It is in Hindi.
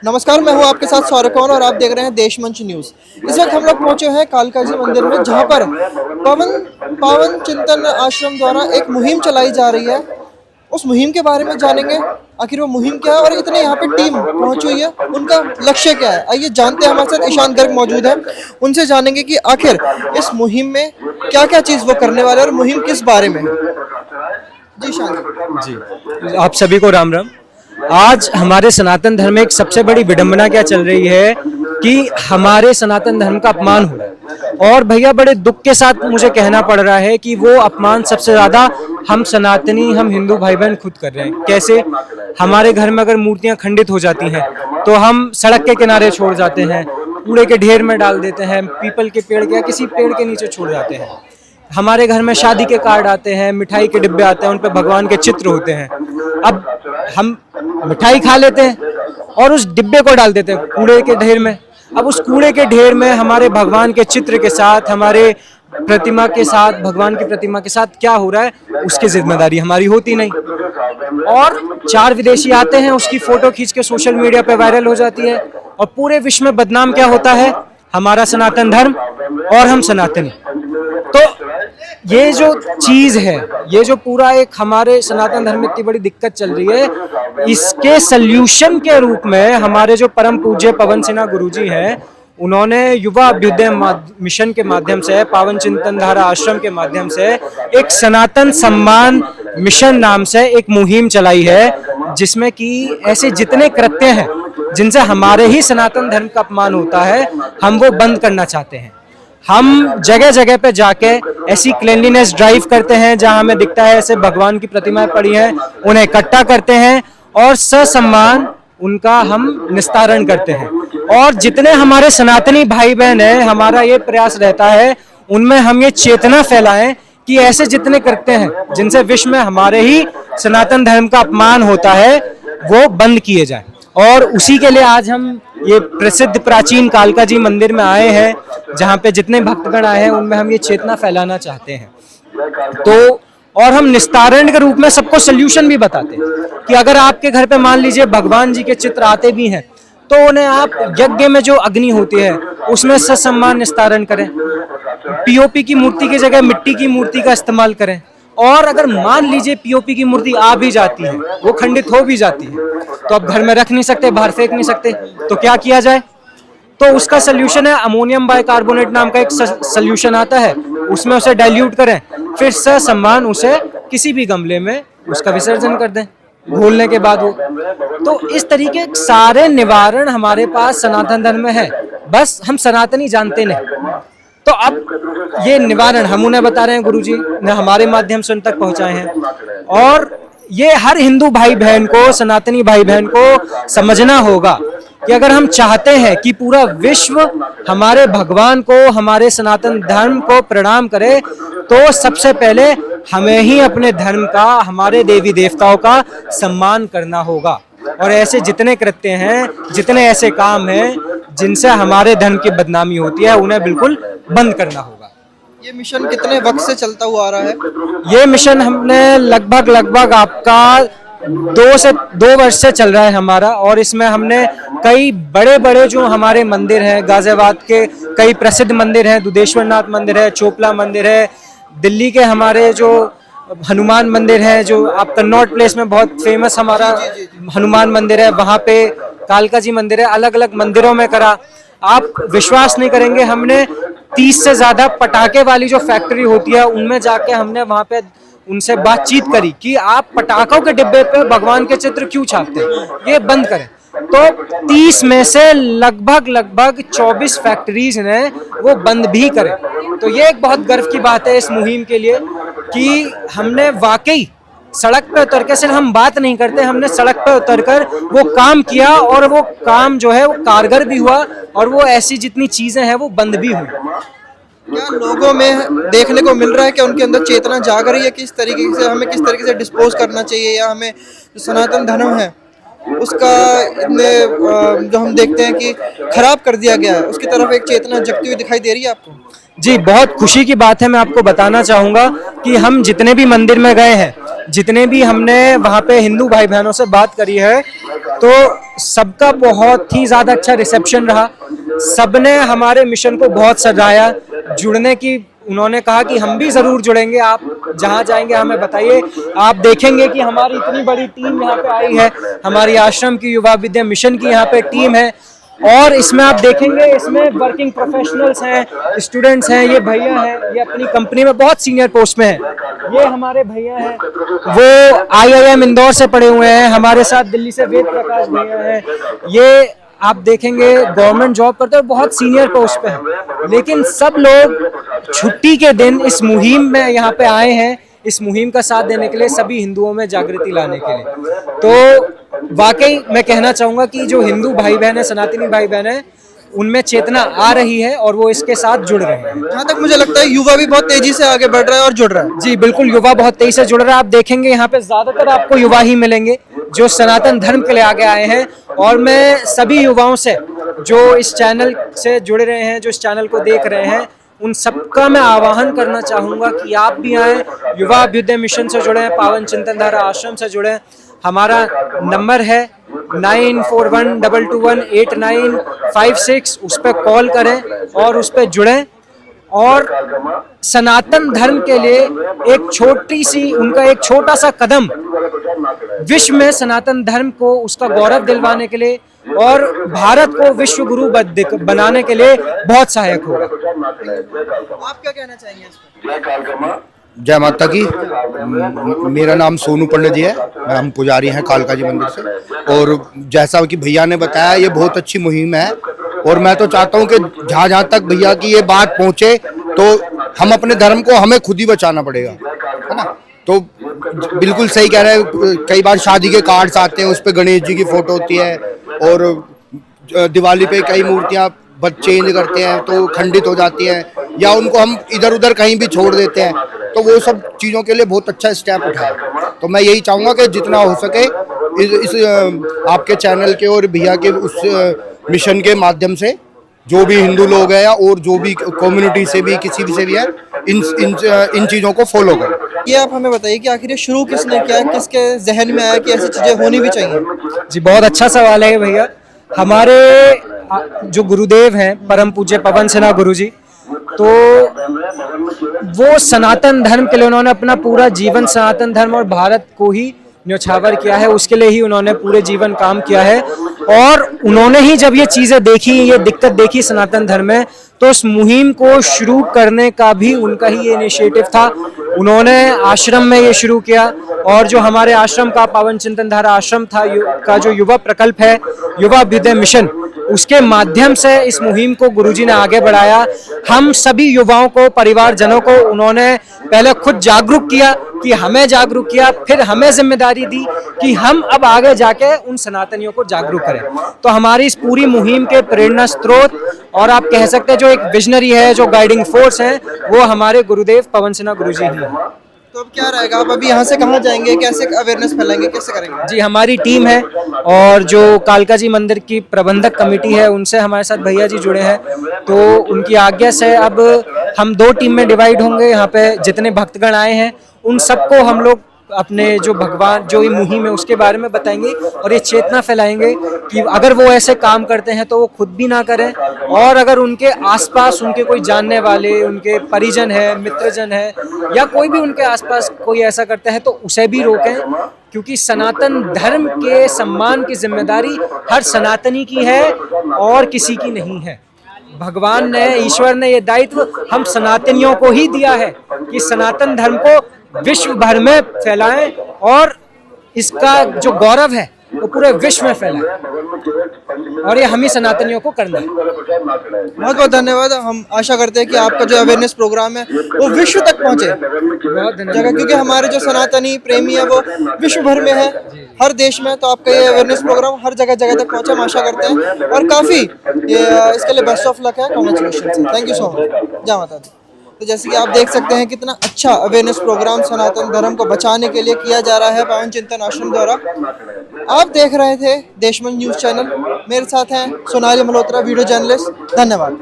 नमस्कार, मैं हूं आपके साथ सौरभ कौर और आप देख रहे हैं देश मंच न्यूज। इस वक्त हम लोग पहुंचे हैं कालका जी मंदिर में, जहां पर पावन चिंतन आश्रम द्वारा एक मुहिम चलाई जा रही है। उस मुहिम के बारे में जानेंगे, आखिर वो मुहिम क्या है और इतने यहाँ पे टीम पहुंची हुई है, उनका लक्ष्य क्या है। आइए जानते हैं, हमारे साथ ईशान गर्ग मौजूद है, उनसे जानेंगे कि आखिर इस मुहिम में क्या क्या चीज़ वो करने वाले हैं और मुहिम किस बारे में है। जी ईशान जी, आप सभी को राम राम। आज हमारे सनातन धर्म में एक सबसे बड़ी विडंबना क्या चल रही है कि हमारे सनातन धर्म का अपमान हो रहा है। और भैया बड़े दुख के साथ मुझे कहना पड़ रहा है कि वो अपमान सबसे ज्यादा हम सनातनी, हम हिंदू भाई बहन खुद कर रहे हैं। कैसे? हमारे घर में अगर मूर्तियां खंडित हो जाती हैं तो हम सड़क के किनारे छोड़ जाते हैं, कूड़े के ढेर में डाल देते हैं, पीपल के पेड़ के या किसी पेड़ के नीचे छोड़ जाते हैं। हमारे घर में शादी के कार्ड आते हैं, मिठाई के डिब्बे आते हैं, उन पे भगवान के चित्र होते हैं। अब हम मिठाई खा लेते हैं और उस डिब्बे को डाल देते हैं कूड़े के ढेर में। अब उस कूड़े के ढेर में हमारे भगवान के चित्र के साथ, हमारे प्रतिमा के साथ, भगवान की प्रतिमा के साथ क्या हो रहा है, उसकी जिम्मेदारी हमारी होती नहीं। और 4 विदेशी आते हैं, उसकी फोटो खींच के सोशल मीडिया पे वायरल हो जाती है और पूरे विश्व में बदनाम क्या होता है? हमारा सनातन धर्म और हम सनातनी। तो ये जो चीज है, ये जो पूरा एक हमारे सनातन धर्म में इतनी बड़ी दिक्कत चल रही है, इसके सल्यूशन के रूप में हमारे जो परम पूज्य पवन सिन्हा गुरुजी हैं, उन्होंने युवा अभ्युदय मिशन के माध्यम से, पावन चिंतन धारा आश्रम के माध्यम से एक सनातन सम्मान मिशन नाम से एक मुहिम चलाई है, जिसमें कि ऐसे जितने कृत्य हैं जिनसे हमारे ही सनातन धर्म का अपमान होता है, हम वो बंद करना चाहते हैं। हम जगह जगह पे जाके ऐसी क्लीनलीनेस ड्राइव करते हैं, जहां हमें दिखता है ऐसे भगवान की प्रतिमाएं पड़ी हैं, उन्हें इकट्ठा करते हैं और ससम्मान उनका हम निस्तारण करते हैं। और जितने हमारे सनातनी भाई बहन हैं, हमारा ये प्रयास रहता है उनमें हम ये चेतना फैलाएं कि ऐसे जितने करते हैं जिनसे विश्व में हमारे ही सनातन धर्म का अपमान होता है, वो बंद किए जाए। और उसी के लिए आज हम ये प्रसिद्ध प्राचीन कालका जी मंदिर में आए हैं, जहाँ पे जितने भक्तगण आए हैं उनमें हम ये चेतना फैलाना चाहते हैं। तो और हम निस्तारण के रूप में सबको सोल्यूशन भी बताते हैं कि अगर आपके घर पे मान लीजिए भगवान जी के चित्र आते भी हैं, तो उन्हें आप यज्ञ में जो अग्नि होती है उसमें ससम्मान निस्तारण करें। पीओपी की मूर्ति की जगह मिट्टी की मूर्ति का इस्तेमाल करें। और अगर मान लीजिए पीओपी की मूर्ति आ भी जाती है, वो खंडित हो भी जाती है, तो आप घर में रख नहीं सकते, बाहर फेंक नहीं सकते, तो क्या किया जाए? तो उसका सोल्यूशन है अमोनियम बाइकार्बोनेट नाम का एक सोल्यूशन आता है, उसमें उसे डाइल्यूट करें, फिर ससम्मान उसे किसी भी गमले में उसका विसर्जन कर दें घोलने के बाद वो। तो इस तरीके सारे निवारण हमारे पास सनातन धर्म में है, बस हम सनातनी जानते नहीं। तो अब ये निवारण हम उन्हें बता रहे हैं, गुरुजी ने हमारे माध्यम से उन तक पहुंचाए हैं। और ये हर हिंदू भाई बहन को, सनातनी भाई बहन को समझना होगा कि अगर हम चाहते हैं कि पूरा विश्व हमारे भगवान को, हमारे सनातन धर्म को प्रणाम करे, तो सबसे पहले हमें ही अपने धर्म का, हमारे देवी देवताओं का सम्मान करना होगा। और ऐसे जितने कृत्य हैं, जितने ऐसे काम हैं जिनसे हमारे धर्म की बदनामी होती है, उन्हें बिल्कुल बंद करना होगा। ये मिशन कितने वक्त से चलता हुआ आ रहा है? ये मिशन हमने लगभग आपका 2 वर्ष से चल रहा है हमारा। और इसमें हमने कई बड़े बड़े जो हमारे मंदिर हैं, गाजियाबाद के कई प्रसिद्ध मंदिर हैं, दुधेश्वर नाथ मंदिर है, चोपला मंदिर है, दिल्ली के हमारे जो हनुमान मंदिर है, जो आप कन्नॉट प्लेस में बहुत फेमस हमारा हनुमान मंदिर है, वहाँ पे कालका जी मंदिर है, अलग अलग मंदिरों में करा। आप विश्वास नहीं करेंगे, हमने 30 से ज्यादा पटाखे वाली जो फैक्ट्री होती है उनमें जाके हमने वहाँ पे उनसे बातचीत करी कि आप पटाखों के डिब्बे पे भगवान के चित्र क्यों छापते हैं, ये बंद करें। तो 30 में से लगभग 24 फैक्ट्रीज ने वो बंद भी करें। तो ये एक बहुत गर्व की बात है इस मुहिम के लिए कि हमने वाकई सड़क पे उतर के, सिर्फ हम बात नहीं करते, हमने सड़क पे उतरकर वो काम किया और वो काम जो है वो कारगर भी हुआ और वो ऐसी जितनी चीजें हैं वो बंद भी हुई। क्या लोगों में देखने को मिल रहा है कि उनके अंदर चेतना जाग रही है कि इस तरीके से हमें किस तरीके से डिस्पोज करना चाहिए, या हमें जो सनातन धर्म है उसका जो हम देखते हैं कि खराब कर दिया गया है, उसकी तरफ एक चेतना जगती हुई दिखाई दे रही है आपको? जी, बहुत खुशी की बात है। मैं आपको बताना चाहूँगा कि हम जितने भी मंदिर में गए हैं जितने भी हमने वहाँ पे हिंदू भाई बहनों से बात करी है तो सबका बहुत ही ज़्यादा अच्छा रिसेप्शन रहा। सबने हमारे मिशन को बहुत सराहा, जुड़ने की उन्होंने कहा कि हम भी ज़रूर जुड़ेंगे, आप जहाँ जाएंगे हमें बताइए। आप देखेंगे कि हमारी इतनी बड़ी टीम यहाँ पे आई है, हमारी आश्रम की युवा विद्या मिशन की यहाँ पे टीम है, और इसमें आप देखेंगे इसमें वर्किंग प्रोफेशनल्स हैं, स्टूडेंट्स हैं, ये भैया हैं, ये अपनी कंपनी में बहुत सीनियर पोस्ट में हैं, ये हमारे भैया हैं, वो IIM इंदौर से पढ़े हुए हैं, हमारे साथ दिल्ली से वेद प्रकाश भैया हैं, ये आप देखेंगे गवर्नमेंट जॉब करते हैं, बहुत सीनियर पोस्ट पे हैं, लेकिन सब लोग छुट्टी के दिन इस मुहिम में यहाँ पे आए हैं, इस मुहिम का साथ देने के लिए, सभी हिंदुओं में जागृति लाने के लिए। तो वाकई मैं कहना चाहूँगा कि जो हिंदू भाई बहन है, सनातनी भाई बहन है, उनमें चेतना आ रही है और वो इसके साथ जुड़ रहे हैं। जहाँ तक मुझे लगता है युवा भी बहुत तेजी से आगे बढ़ रहा है और जुड़ रहा है। जी बिल्कुल, युवा बहुत तेजी से जुड़ रहा है। आप देखेंगे यहाँ पे ज्यादातर आपको युवा ही मिलेंगे जो सनातन धर्म के लिए आगे आए हैं, और मैं सभी युवाओं से जो इस चैनल से जुड़े रहे हैं, जो इस चैनल को देख रहे हैं, उन सबका मैं आह्वान करना चाहूँगा कि आप भी आएँ, युवा अभ्युदय मिशन से जुड़ें, पावन चिंतन धारा आश्रम से जुड़ें। हमारा नंबर है 9412218956, उस पर कॉल करें और उस पर जुड़ें, और सनातन धर्म के लिए एक छोटी सी, उनका एक छोटा सा कदम विश्व में सनातन धर्म को उसका गौरव दिलवाने के लिए और भारत को विश्व गुरु बनाने के लिए बहुत सहायक होगा। आप क्या कहना चाहेंगे इस पर? जय माता की। मेरा नाम सोनू पंडित जी है, हम पुजारी हैं कालका जी मंदिर से। और जैसा कि भैया ने बताया, ये बहुत अच्छी मुहिम है, और मैं तो चाहता हूँ कि जहाँ जहाँ तक भैया की ये बात पहुँचे, तो हम अपने धर्म को हमें खुद ही बचाना पड़ेगा, है ना। तो बिल्कुल सही कह रहे हैं। कई बार शादी के कार्ड्स आते हैं, उस पर गणेश जी की फोटो होती है, और दिवाली पे कई मूर्तियाँ चेंज करते हैं तो खंडित हो जाती हैं, या उनको हम इधर उधर कहीं भी छोड़ देते हैं। तो वो सब चीज़ों के लिए बहुत अच्छा स्टेप उठाया। तो मैं यही चाहूँगा कि जितना हो सके इस आपके चैनल के और भैया के उस मिशन के माध्यम से जो भी हिंदू लोग हैं, या और जो भी कम्युनिटी से भी किसी भी से भी है, इन चीज़ों को फॉलो करें। ये आप हमें बताइए कि आखिर ये शुरू किसने किया, किसके जहन में आया कि ऐसी चीजें होनी भी चाहिए? जी बहुत अच्छा सवाल है भैया। हमारे जो गुरुदेव हैं परम पूज्य पवन सिन्हा गुरु जी, तो वो सनातन धर्म के लिए उन्होंने अपना पूरा जीवन सनातन धर्म और भारत को ही न्योछावर किया है, उसके लिए ही उन्होंने पूरे जीवन काम किया है। और उन्होंने ही जब ये चीज़ें देखी, ये दिक्कत देखी सनातन धर्म में, तो उस मुहिम को शुरू करने का भी उनका ही ये इनिशिएटिव था। उन्होंने आश्रम में ये शुरू किया, और जो हमारे आश्रम का पावन चिंतन धारा आश्रम था का जो युवा प्रकल्प है, युवा अभ्युदय मिशन, उसके माध्यम से इस मुहिम को गुरुजी ने आगे बढ़ाया। हम सभी युवाओं को, परिवारजनों को उन्होंने पहले खुद जागरूक किया, कि हमें जागरूक किया, फिर हमें जिम्मेदारी दी कि हम अब आगे जाके उन सनातनियों को जागरूक करें। तो हमारी इस पूरी मुहिम के प्रेरणा स्रोत, और आप कह सकते हैं जो एक विजनरी है, जो गाइडिंग फोर्स है, वो हमारे गुरुदेव पवन सिन्हा गुरुजी ही हैं। तो अब क्या रहेगा, आप अभी यहाँ से कहाँ जाएंगे, कैसे अवेयरनेस फैलाएंगे, कैसे करेंगे? जी हमारी टीम है, और जो कालका जी मंदिर की प्रबंधक कमेटी है, उनसे हमारे साथ भैया जी जुड़े हैं। तो उनकी आज्ञा से अब हम 2 टीम में डिवाइड होंगे। यहाँ पे जितने भक्तगण आए हैं उन सबको हम लोग अपने जो भगवान, जो ये मुहिम है उसके बारे में बताएंगे, और ये चेतना फैलाएंगे कि अगर वो ऐसे काम करते हैं तो वो खुद भी ना करें, और अगर उनके आसपास उनके कोई जानने वाले, उनके परिजन है, मित्रजन है, या कोई भी उनके आसपास कोई ऐसा करता है तो उसे भी रोकें, क्योंकि सनातन धर्म के सम्मान की जिम्मेदारी हर सनातनी की है और किसी की नहीं है। भगवान ने, ईश्वर ने ये दायित्व हम सनातनियों को ही दिया है कि सनातन धर्म को विश्व भर में फैलाएं, और इसका जो गौरव है वो पूरे विश्व में फैलाएं, और ये हम ही सनातनियों को करना है। बहुत बहुत धन्यवाद। हम आशा करते हैं कि आपका जो अवेयरनेस प्रोग्राम है वो विश्व तक पहुंचे, जगह, क्योंकि हमारे जो सनातनी प्रेमी है वो विश्व भर में है, हर देश में। तो आपका ये अवेयरनेस प्रोग्राम हर जगह जगह तक पहुंचे, हम आशा करते हैं, और काफ़ी इसके लिए बेस्ट ऑफ लक है। Congratulation, thank you so much. जय माता दी। तो जैसे कि आप देख सकते हैं कितना अच्छा अवेयरनेस प्रोग्राम सनातन धर्म को बचाने के लिए किया जा रहा है पावन चिंतन आश्रम द्वारा। आप देख रहे थे देशमंच न्यूज़ चैनल, मेरे साथ हैं सोनाली मल्होत्रा, वीडियो जर्नलिस्ट। धन्यवाद।